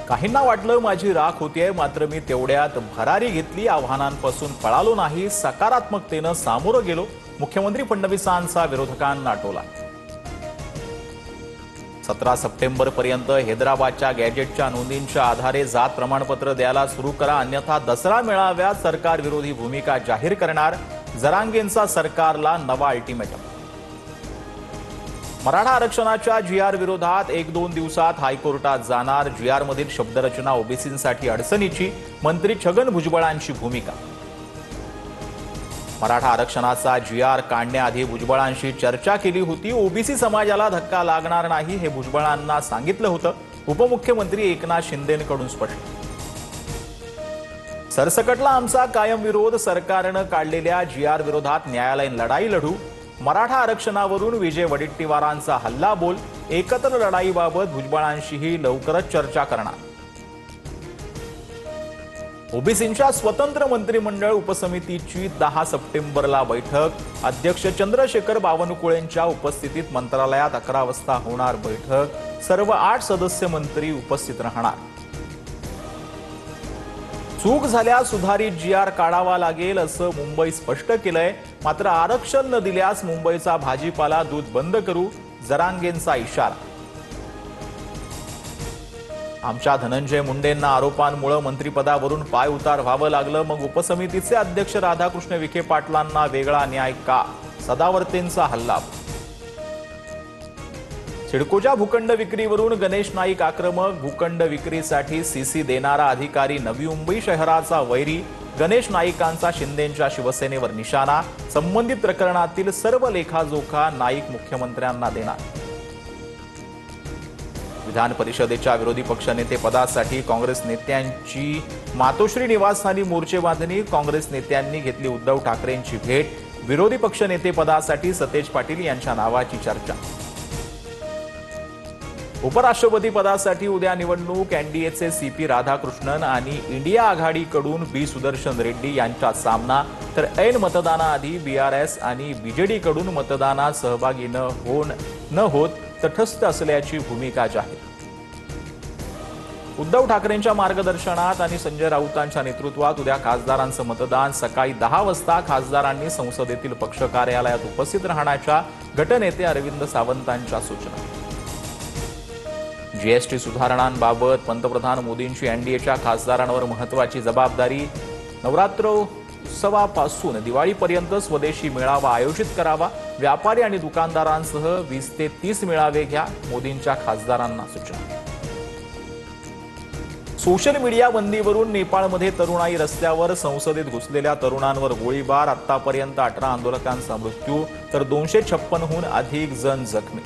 काहींना वाटलं माझी राख होतीये, मात्र मी तेवढ्यात भरारी घेतली, आव्हानांपासून पळालो नाही, सकारात्मकतेने सामोरं गेलो. मुख्यमंत्री फडणवीसांचा विरोधकांना टोला. 17 सप्टेंबर पर्यंत हैदराबादच्या गॅजेटच्या नोंदींच्या आधारे जात प्रमाणपत्र द्यायला सुरू करा, अन्यथा दसरा मेळाव्यात सरकार विरोधी भूमिका जाहीर करणार. जरांगेंचा सरकारला नवा अल्टिमेटम. मराठा आरक्षणाच्या जीआर विरोधात 1-2 दिवसात हायकोर्टात जाणार. जीआर मधील शब्दरचना ओबीसींसाठी अडचणीची, मंत्री छगन भुजबळांची भूमिका. मराठा आरक्षणाचा जीआर काढण्याआधी भुजबळांशी चर्चा केली होती. ओबीसी समाजाला धक्का लागणार नाही हे भुजबळांना सांगितलं होतं. उपमुख्यमंत्री एकनाथ शिंदेंकडून स्पष्ट. सरसकटला आमचा कायम विरोध, सरकारनं काढलेल्या जीआर विरोधात न्यायालयीन लढाई लढू. मराठा आरक्षणावरून विजय वडेट्टीवारांचा हल्लाबोल. एकत्र लढाईबाबत भुजबळांशीही लवकरच चर्चा करणार. ओबीसींच्या स्वतंत्र मंत्रिमंडळ उपसमितीची 10 सप्टेंबरला बैठक. अध्यक्ष चंद्रशेखर बावनकुळेंच्या उपस्थितीत मंत्रालयात 11 वाजता होणार बैठक. सर्व 8 सदस्य मंत्री उपस्थित राहणार. चूक झाल्यास सुधारित जीआर काढावा लागेल असं मुंबई स्पष्ट केलंय. मात्र आरक्षण न दिल्यास मुंबईचा भाजीपाला दूध बंद करू, जरांगेंचा इशारा. आमच्या धनंजय मुंडेंना आरोपांमुळे मंत्रिपदावरून पाय उतार व्हावं लागलं, मग उपसमितीचे अध्यक्ष राधाकृष्ण विखे पाटलांना वेगळा न्याय का? सदावर्तेंचा हल्ला. सिडकोच्या भूखंड विक्रीवरून गणेश नाईक आक्रमक. भूखंड विक्रीसाठी सीसी देणारा अधिकारी नवी मुंबई शहराचा वैरी. गणेश नाईकांचा शिंदेंच्या शिवसेनेवर निशाणा. संबंधित प्रकरणातील सर्व लेखाजोखा नाईक मुख्यमंत्र्यांना देणार. विधान परिषदेच्या विरोधी पक्षनेते पदासाठी काँग्रेस नेत्यांची मातोश्री निवासस्थानी मोर्चे बांधणी. काँग्रेस नेत्यांनी घेतली उद्धव ठाकरेंची भेट. विरोधी पक्षनेते पदासाठी सतेज पाटील यांच्या नावाची चर्चा. उपराष्ट्रपती पदासाठी उद्या निवडणूक. एनडीएचे सीपी राधाकृष्णन आणि इंडिया आघाडीकडून बी सुदर्शन रेड्डी यांच्यात सामना. तर ऐन मतदानाआधी बीआरएस आणि बीजेडीकडून मतदानात सहभागी न होत तटस्थ असल्याची भूमिका जाहीर. उद्धव ठाकरेंच्या मार्गदर्शनात आणि संजय राऊतांच्या नेतृत्वात उद्या खासदारांचं मतदान. सकाळी 10 वाजता खासदारांनी संसदेतील पक्ष कार्यालयात उपस्थित राहण्याच्या गटनेते अरविंद सावंतांच्या सूचना. जीएसटी सुधारणांबाबत पंतप्रधान मोदींची एनडीएच्या खासदारांवर महत्त्वाची जबाबदारी. नवरात्रोत्सवापासून दिवाळीपर्यंत स्वदेशी मेळावा आयोजित करावा. व्यापारी आणि दुकानदारांसह 20 ते 30 मेळावे घ्या, मोदींच्या खासदारांना सूचना. सोशल मीडिया बंदीवरून नेपाळमध्ये तरुणाई रस्त्यावर. संसदेत घुसलेल्या तरुणांवर गोळीबार. आतापर्यंत 18 आंदोलकांचा मृत्यू तर 256हून अधिक जण जखमी.